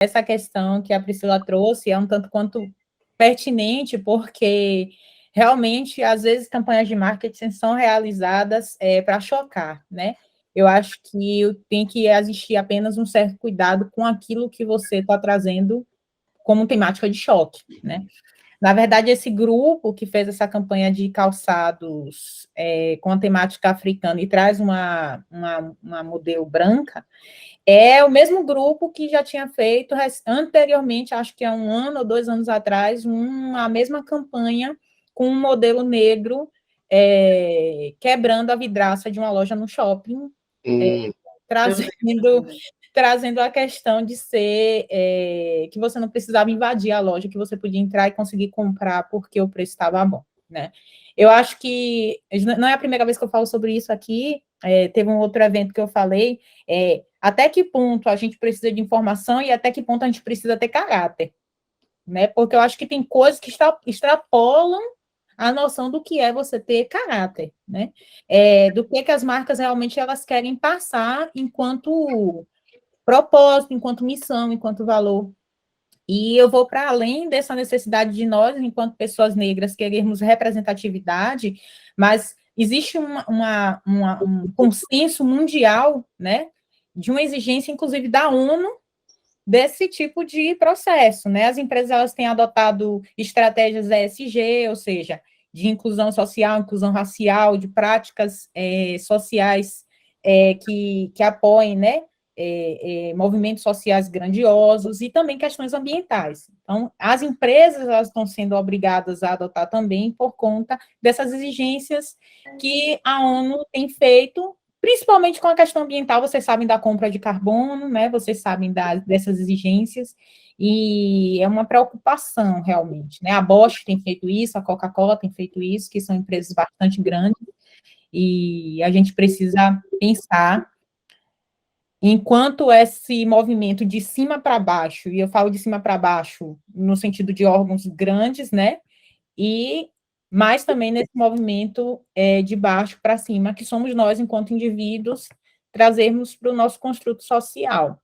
essa questão que a Priscila trouxe é um tanto quanto pertinente, porque realmente, às vezes, campanhas de marketing são realizadas para chocar, né? Eu acho que tem que existir apenas um certo cuidado com aquilo que você está trazendo como temática de choque, né? Na verdade, esse grupo que fez essa campanha de calçados com a temática africana e traz uma modelo branca, é o mesmo grupo que já tinha feito anteriormente, acho que há 1 ano ou 2 anos atrás, a mesma campanha com um modelo negro quebrando a vidraça de uma loja no shopping, trazendo a questão de ser que você não precisava invadir a loja, que você podia entrar e conseguir comprar porque o preço estava bom, né? Eu acho que não é a primeira vez que eu falo sobre isso aqui, teve um outro evento que eu falei, até que ponto a gente precisa de informação e até que ponto a gente precisa ter caráter, né? Porque eu acho que tem coisas que extrapolam a noção do que é você ter caráter, né? Do que as marcas realmente elas querem passar enquanto propósito, enquanto missão, enquanto valor. E eu vou para além dessa necessidade de nós, enquanto pessoas negras, querermos representatividade, mas existe um consenso mundial, né, de uma exigência, inclusive, da ONU, desse tipo de processo, né? As empresas elas têm adotado estratégias ESG, ou seja, de inclusão social, inclusão racial, de práticas sociais que apoiem, né? Movimentos sociais grandiosos e também questões ambientais. Então, as empresas elas estão sendo obrigadas a adotar também por conta dessas exigências que a ONU tem feito, principalmente com a questão ambiental. Vocês sabem da compra de carbono, né? Vocês sabem dessas exigências, e é uma preocupação, realmente, né? A Bosch tem feito isso, a Coca-Cola tem feito isso, que são empresas bastante grandes, e a gente precisa pensar enquanto esse movimento de cima para baixo, e eu falo de cima para baixo no sentido de órgãos grandes, né? Mas também nesse movimento de baixo para cima, que somos nós, enquanto indivíduos, trazermos para o nosso construto social.